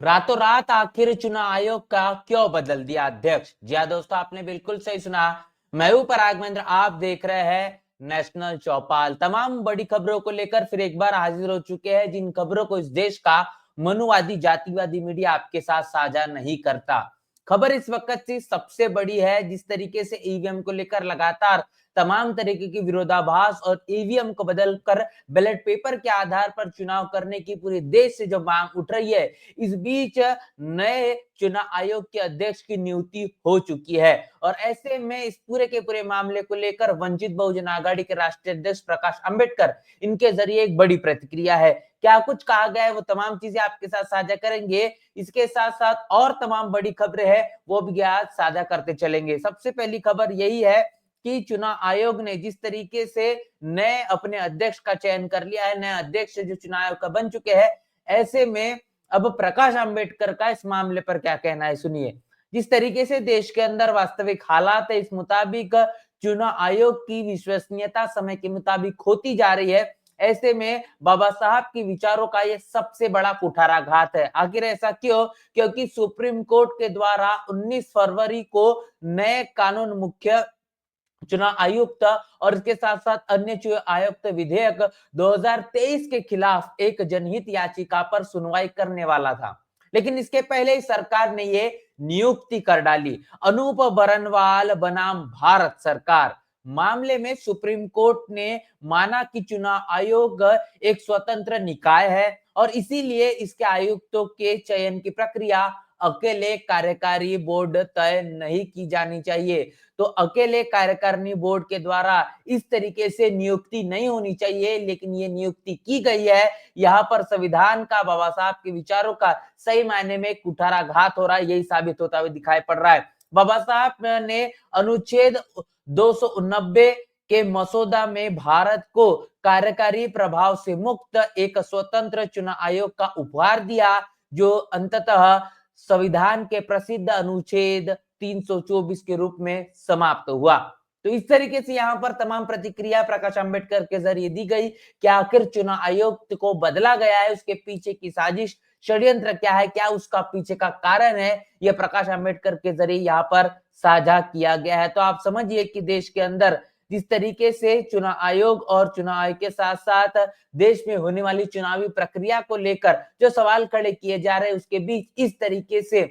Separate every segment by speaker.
Speaker 1: रातों रात आखिर चुनाव आयोग का क्यों बदल दिया अध्यक्ष? जी हाँ दोस्तों, आपने बिल्कुल सही सुना। मैं हूं पराग महेंद्र, आप देख रहे हैं नेशनल चौपाल। तमाम बड़ी खबरों को लेकर फिर एक बार हाजिर हो चुके हैं, जिन खबरों को इस देश का मनुवादी जातिवादी मीडिया आपके साथ साझा नहीं करता। खबर इस वक्त की सबसे बड़ी है। जिस तरीके से ईवीएम को लेकर लगातार तमाम तरीके की विरोधाभास और ईवीएम को बदलकर बैलेट पेपर के आधार पर चुनाव करने की पूरे देश से जो मांग उठ रही है, इस बीच नए चुनाव आयोग के अध्यक्ष की नियुक्ति हो चुकी है। और ऐसे में इस पूरे के पूरे मामले को लेकर वंचित बहुजन आघाड़ी के राष्ट्रीय अध्यक्ष प्रकाश अंबेडकर, इनके जरिए एक बड़ी प्रतिक्रिया है। क्या कुछ कहा गया है, वो तमाम चीजें आपके साथ साझा करेंगे। इसके साथ साथ और तमाम बड़ी खबरें हैं, वो भी आज साझा करते चलेंगे। सबसे पहली खबर यही है कि चुनाव आयोग ने जिस तरीके से नए अपने अध्यक्ष का चयन कर लिया है, नए अध्यक्ष जो चुनाव आयोग का बन चुके हैं, ऐसे में अब प्रकाश अंबेडकर का इस मामले पर क्या कहना है, सुनिए। जिस तरीके से देश के अंदर वास्तविक हालात है, इस मुताबिक चुनाव आयोग की विश्वसनीयता समय के मुताबिक होती जा रही है। ऐसे में बाबा साहब के विचारों का ये सबसे बड़ा कुठाराघात है। आखिर ऐसा क्यों? क्योंकि सुप्रीम कोर्ट के द्वारा 19 फरवरी को नए कानून मुख्य चुनाव आयुक्त और इसके साथ साथ अन्य चुनाव आयुक्त विधेयक 2023 के खिलाफ एक जनहित याचिका पर सुनवाई करने वाला था, लेकिन इसके पहले ही सरकार ने ये नियुक्ति कर डाली। अनूप बरनवाल बनाम भारत सरकार मामले में सुप्रीम कोर्ट ने माना कि चुनाव आयोग एक स्वतंत्र निकाय है और इसीलिए इसके आयुक्तों के चयन की प्रक्रिया अकेले कार्यकारी बोर्ड तय नहीं की जानी चाहिए। तो अकेले कार्यकारिणी बोर्ड के द्वारा इस तरीके से नियुक्ति नहीं होनी चाहिए, लेकिन ये नियुक्ति की गई है। यहाँ पर संविधान का, बाबा साहब के विचारों का सही मायने में कुठाराघात हो रहा है, यही साबित होता हुआ दिखाई पड़ रहा है। बाबा साहब ने अनुच्छेद 290 के मसौदा में भारत को कार्यकारी प्रभाव से मुक्त एक स्वतंत्र चुनाव आयोग का उपहार दिया, जो अंततः संविधान के प्रसिद्ध अनुच्छेद 324 के रूप में समाप्त हुआ। तो इस तरीके से यहाँ पर तमाम प्रतिक्रिया प्रकाश अंबेडकर के जरिए दी गई कि आखिर चुनाव आयोग को बदला गया है, उसके पीछे की साजिश, षड्यंत्र क्या है, क्या उसका पीछे का कारण है, यह प्रकाश अंबेडकर के जरिए यहाँ पर साझा किया गया है। तो आप समझिए कि देश के अंदर जिस तरीके से चुनाव आयोग और चुनाव आयोग के साथ साथ देश में होने वाली चुनावी प्रक्रिया को लेकर जो सवाल खड़े किए जा रहे हैं, उसके बीच इस तरीके से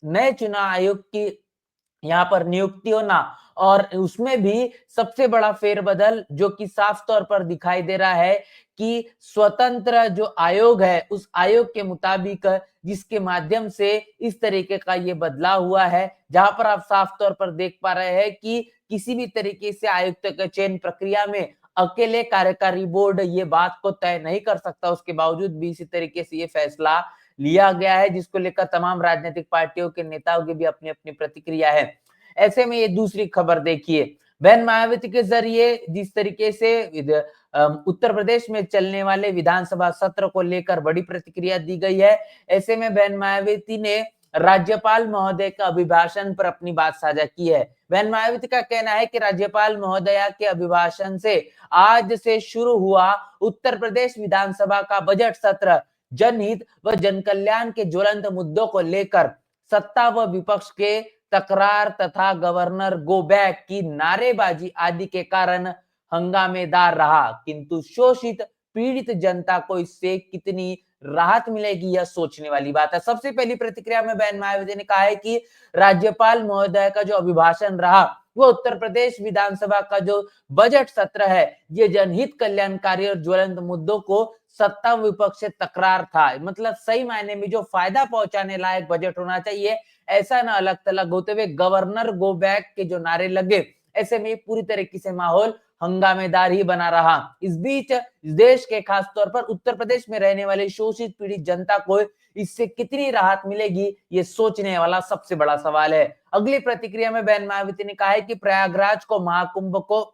Speaker 1: नए चुनाव आयोग की यहाँ पर नियुक्ति होना और उसमें भी सबसे बड़ा फेरबदल जो कि साफ तौर पर दिखाई दे रहा है कि स्वतंत्र जो आयोग है, उस आयोग के मुताबिक जिसके माध्यम से इस तरीके का ये बदलाव हुआ है, जहां पर आप साफ तौर पर देख पा रहे हैं कि किसी भी तरीके से आयुक्त के चयन प्रक्रिया में अकेले कार्यकारी बोर्ड ये बात को तय नहीं कर सकता। उसके बावजूद भी इसी तरीके से ये फैसला लिया गया है, जिसको लेकर तमाम राजनीतिक पार्टियों के नेताओं की भी अपनी अपनी प्रतिक्रिया है। ऐसे में ये दूसरी खबर देखिए, बहन मायावती के जरिए जिस तरीके से उत्तर प्रदेश में चलने वाले विधानसभा सत्र को लेकर बड़ी प्रतिक्रिया दी गई है। ऐसे में बहन मायावती ने राज्यपाल महोदय का अभिभाषण पर अपनी बात साझा की है। बहन मायावती का कहना है कि राज्यपाल महोदया के अभिभाषण से आज से शुरू हुआ उत्तर प्रदेश विधानसभा का बजट सत्र जनहित व जनकल्याण के ज्वलंत मुद्दों को लेकर सत्ता व विपक्ष के तकरार तथा गवर्नर गो बैक की नारेबाजी आदि के कारण हंगामेदार रहा, किंतु शोषित पीड़ित जनता को इससे कितनी राहत मिलेगी, यह सोचने वाली बात है। सबसे पहली प्रतिक्रिया में बहन मायावती ने कहा है कि राज्यपाल महोदय का जो अभिभाषण रहा, वो उत्तर प्रदेश विधानसभा का जो बजट सत्र है, ये जनहित कल्याणकारी और ज्वलंत मुद्दों को सत्ता विपक्ष से तकरार था। मतलब सही मायने में जो फायदा पहुंचाने लायक बजट होना चाहिए, ऐसा ना अलग थलग होते हुए गवर्नर गो बैक के जो नारे लगे, ऐसे में पूरी तरीके से माहौल हंगामेदार ही बना रहा। इस बीच देश के खासतौर पर उत्तर प्रदेश में रहने वाली शोषित पीड़ित जनता को इससे कितनी राहत मिलेगी, ये सोचने वाला सबसे बड़ा सवाल है। अगली प्रतिक्रिया में बहन मायावती ने कहा है कि प्रयागराज के महाकुंभ को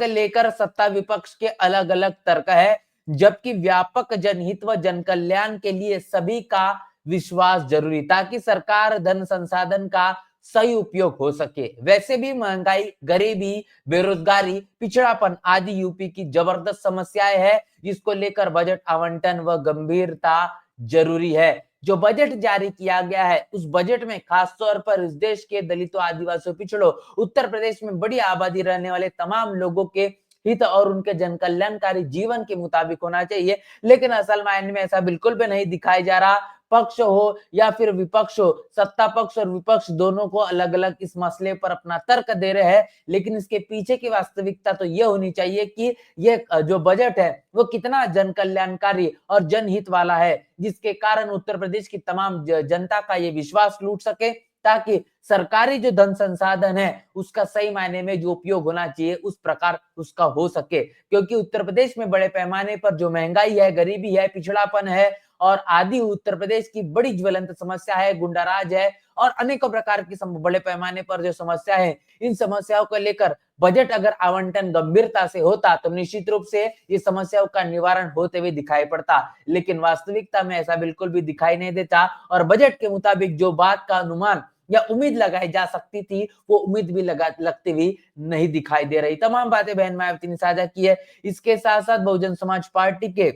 Speaker 1: लेकर सत्ता विपक्ष के अलग अलग तर्क है, जबकि व्यापक जनहित व जनकल्याण के लिए सभी का विश्वास जरूरी, ताकि सरकार धन संसाधन का सही उपयोग हो सके। वैसे भी महंगाई, गरीबी, बेरोजगारी, पिछड़ापन आदि यूपी की जबरदस्त समस्याएं हैं, जिसको लेकर बजट आवंटन व गंभीरता जरूरी है। जो बजट जारी किया गया है उस बजट में खास तौर पर इस देश के दलितों, आदिवासियों, पिछड़ों, उत्तर प्रदेश में बड़ी आबादी रहने वाले तमाम लोगों के हित और उनके जन कल्याणकारी जीवन के मुताबिक होना चाहिए। लेकिन असल मायने में ऐसा बिल्कुल भी नहीं दिखाई जा रहा। पक्ष हो या फिर विपक्ष हो, सत्ता पक्ष और विपक्ष दोनों को अलग-अलग इस मसले पर अपना तर्क दे रहे हैं। लेकिन इसके पीछे की वास्तविकता तो ये होनी चाहिए कि ये जो बजट है वो कितना जन कल्याणकारी और जनहित वाला है, जिसके कारण उत्तर प्रदेश की तमाम जनता का ये विश्वास लूट सके, ताकि सरकारी जो धन संसाधन है उसका सही मायने में जो उपयोग होना चाहिए उस प्रकार उसका हो सके। क्योंकि उत्तर प्रदेश में बड़े पैमाने पर जो महंगाई है, गरीबी है, पिछड़ापन है और आदि उत्तर प्रदेश की बड़ी ज्वलंत समस्या है, गुंडाराज है और अनेकों प्रकार की बड़े पैमाने पर जो समस्या है, इन समस्याओं को लेकर बजट अगर आवंटन गंभीरता से होता तो निश्चित रूप से ये समस्याओं का निवारण होते हुए दिखाई पड़ता। लेकिन वास्तविकता में ऐसा बिल्कुल भी दिखाई नहीं देता और बजट के मुताबिक जो बात का अनुमान या उम्मीद लगाई जा सकती थी, वो उम्मीद भी लगती हुई नहीं दिखाई दे रही। तमाम बातें बहन मायावती ने साझा की है। इसके साथ-साथ बहुजन समाज पार्टी के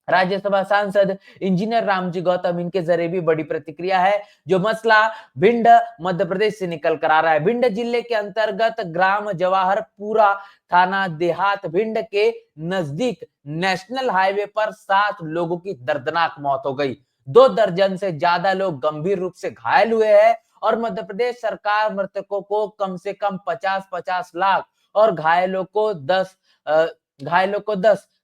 Speaker 1: राज्यसभा सांसद इंजीनियर रामजी गौतम, इनके जरिए भी बड़ी प्रतिक्रिया है। जो मसला भिंड मध्य प्रदेश से निकल कर आ रहा है। भिंड जिले के अंतर्गत ग्राम जवाहरपुरा थाना देहात भिंड के नजदीक नेशनल हाईवे पर 7 लोगों की दर्दनाक मौत हो गई। 2 दर्जन से ज्यादा लोग गंभीर रूप से घायल हुए हैं और मध्य प्रदेश सरकार मृतकों को कम से कम 50-50 लाख और घायलों को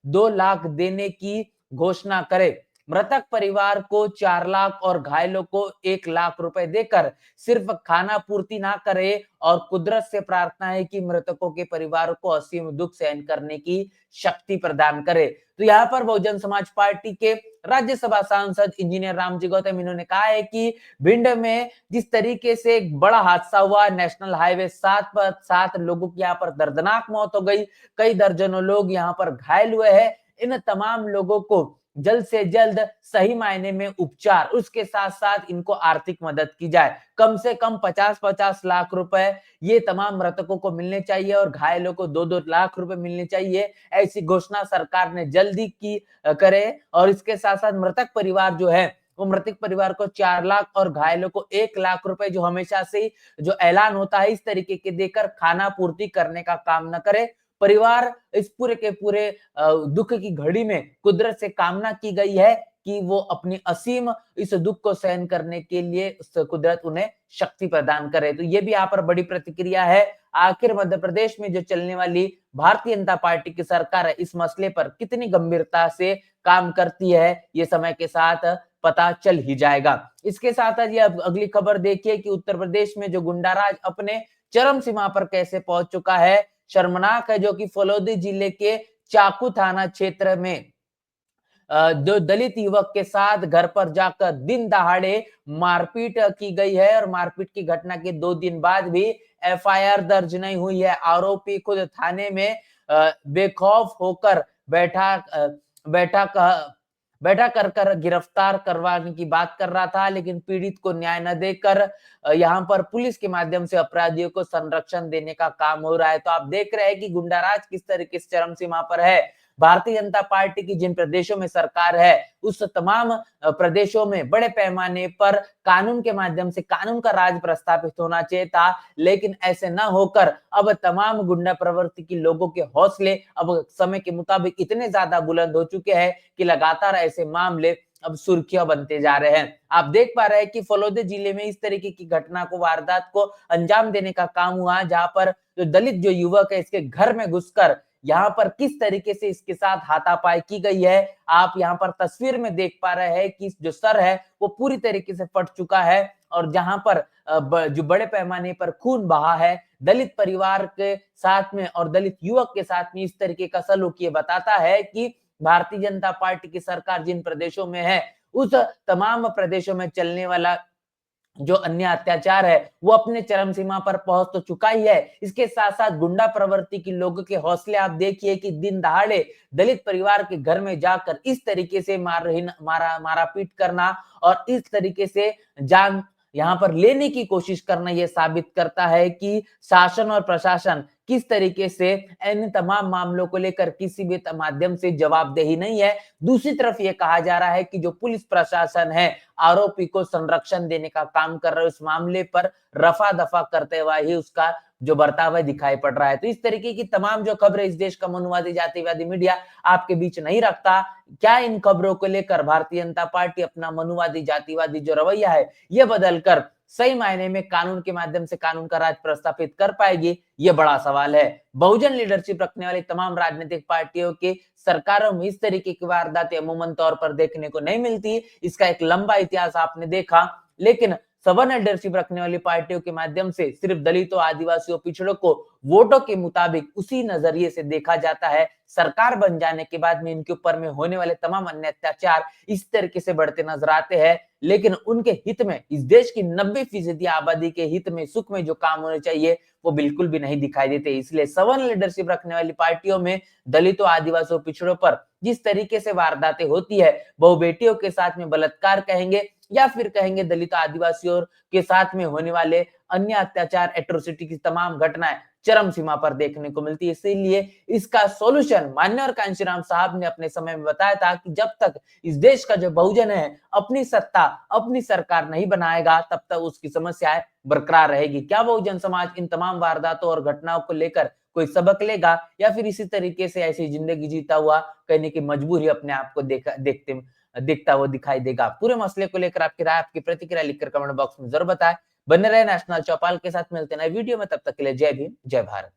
Speaker 1: 2 लाख देने की घोषणा करे। मृतक परिवार को 4 लाख और घायलों को 1 लाख रुपए देकर सिर्फ खाना पूर्ति ना करे और कुदरत से प्रार्थना है कि मृतकों के परिवार को असीम दुख सहन करने की शक्ति प्रदान करे। तो यहाँ पर बहुजन समाज पार्टी के राज्यसभा सांसद इंजीनियर रामजी गौतम, इन्होंने कहा है कि भिंड में जिस तरीके से एक बड़ा हादसा हुआ, नेशनल हाईवे 7 पर 7 लोगों की यहाँ पर दर्दनाक मौत हो गई, कई दर्जनों लोग यहाँ पर घायल हुए हैं। इन तमाम लोगों को जल्द से जल्द सही मायने में उपचार, उसके साथ-साथ इनको आर्थिक मदद की जाए। कम से कम 50-50 लाख रुपए ये तमाम मृतकों को मिलने चाहिए और घायलों को 2-2 लाख रुपए मिलने चाहिए। ऐसी घोषणा सरकार ने जल्दी की करे और इसके साथ-साथ मृतक परिवार जो है, वो मृतक परिवार को 4 लाख और घायलों को 1 लाख रुपए जो हमेशा से ही जो ऐलान होता है, इस तरीके के देकर खाना पूर्ति करने का काम न करे। परिवार इस पूरे के पूरे दुख की घड़ी में कुदरत से कामना की गई है कि वो अपनी असीम इस दुख को सहन करने के लिए कुदरत उन्हें शक्ति प्रदान करे। तो ये भी यहाँ पर बड़ी प्रतिक्रिया है। आखिर मध्य प्रदेश में जो चलने वाली भारतीय जनता पार्टी की सरकार है, इस मसले पर कितनी गंभीरता से काम करती है, ये समय के साथ पता चल ही जाएगा। इसके साथ ये अगली खबर देखिए कि उत्तर प्रदेश में जो गुंडाराज अपने चरम सीमा पर कैसे पहुंच चुका है। शर्मनाक है जो कि फलोदी जिले के चाकू थाना क्षेत्र में जो दलित युवक के साथ घर पर जाकर दिन दहाड़े मारपीट की गई है और मारपीट की घटना के 2 दिन बाद भी एफआईआर दर्ज नहीं हुई है। आरोपी खुद थाने में बेखौफ होकर बैठा कर गिरफ्तार करवाने की बात कर रहा था, लेकिन पीड़ित को न्याय न देकर यहाँ पर पुलिस के माध्यम से अपराधियों को संरक्षण देने का काम हो रहा है। तो आप देख रहे हैं कि गुंडाराज किस तरीके से चरम सीमा पर है। भारतीय जनता पार्टी की जिन प्रदेशों में सरकार है, उस तमाम प्रदेशों में बड़े पैमाने पर कानून के माध्यम से कानून का राज प्रस्थापित होना चाहिए था, लेकिन ऐसे न होकर अब तमाम गुंडा प्रवृत्ति के लोगों के हौसले अब समय के मुताबिक इतने ज्यादा बुलंद हो चुके हैं कि लगातार ऐसे मामले अब सुर्खियां बनते जा रहे हैं। आप देख पा रहे हैं कि फलोदी जिले में इस तरीके की घटना को, वारदात को अंजाम देने का काम हुआ, जहां पर जो दलित जो युवक है इसके घर में घुसकर यहाँ पर किस तरीके से इसके साथ हाथापाई की गई है। आप यहाँ पर तस्वीर में देख पा रहे हैं कि जो सर है वो पूरी तरीके से फट चुका है और जहां पर जो बड़े पैमाने पर खून बहा है दलित परिवार के साथ में और दलित युवक के साथ में, इस तरीके का सलूक ये बताता है कि भारतीय जनता पार्टी की सरकार जिन प्रदेशों में है, उस तमाम प्रदेशों में चलने वाला जो अन्य अत्याचार है वो अपने चरम सीमा पर पहुंच तो चुका ही है। इसके साथ साथ गुंडा प्रवृत्ति के लोगों के हौसले आप देखिए कि दिन दहाड़े दलित परिवार के घर में जाकर इस तरीके से मारा पीट करना और इस तरीके से जान यहाँ पर लेने की कोशिश करना, यह साबित करता है कि शासन और प्रशासन किस तरीके से इन तमाम मामलों को लेकर किसी भी माध्यम से जवाबदेही नहीं है। दूसरी तरफ ये कहा जा रहा है कि जो पुलिस प्रशासन है, आरोपी को संरक्षण देने का काम कर रहा है, उस मामले पर रफा-दफा करते हुए ही उसका जो बर्ताव है दिखाई पड़ रहा है। तो इस तरीके की तमाम जो खबरें इस देश का मनुवादी जातिवादी मीडिया आपके बीच नहीं रखता। क्या इन खबरों को लेकर भारतीय जनता पार्टी अपना मनुवादी जातिवादी जो रवैया है, ये बदलकर सही मायने में कानून के माध्यम से कानून का राज प्रस्थापित कर पाएगी? ये बड़ा सवाल है। बहुजन लीडरशिप रखने वाली तमाम राजनीतिक पार्टियों की सरकारों में इस तरीके की वारदातें अमूमन तौर पर देखने को नहीं मिलती। इसका एक लंबा इतिहास आपने देखा, लेकिन सवर्ण लीडरशिप रखने वाली पार्टियों के माध्यम से सिर्फ दलितों, आदिवासियों, पिछड़ों को वोटों के मुताबिक उसी नजरिए से देखा जाता है। सरकार बन जाने के बाद में इनके ऊपर में होने वाले तमाम अन्य अत्याचार इस तरीके से बढ़ते नजर आते हैं, लेकिन उनके हित में, इस देश की 90% आबादी के हित में, सुख में जो काम होने चाहिए वो बिल्कुल भी नहीं दिखाई देते। इसलिए सवर्ण लीडरशिप रखने वाली पार्टियों में दलितों, आदिवासियों, पिछड़ों पर जिस तरीके से वारदातें होती है, बहु बेटियों के साथ में बलात्कार कहेंगे या फिर कहेंगे दलित आदिवासियों के साथ में होने वाले अन्य अत्याचार, एट्रोसिटी की तमाम घटनाएं चरम सीमा पर देखने को मिलती है। इसीलिए इसका सॉल्यूशन माननीय कांशीराम साहब ने अपने समय में बताया था कि जब तक इस देश का जो बहुजन है अपनी सत्ता, अपनी सरकार नहीं बनाएगा, तब तक उसकी समस्याएं बरकरार रहेगी। क्या बहुजन समाज इन तमाम वारदातों और घटनाओं को लेकर कोई सबक लेगा, या फिर इसी तरीके से ऐसी जिंदगी जीता हुआ कहने की मजबूरी अपने आप को दिखता हुआ दिखाई देगा? पूरे मसले को लेकर आपकी राय, आपकी प्रतिक्रिया लिखकर कमेंट बॉक्स में जरूर बताएं। बने रहे नेशनल चौपाल के साथ, मिलते हैं नए वीडियो में, तब तक के लिए जय भीम, जय भारत।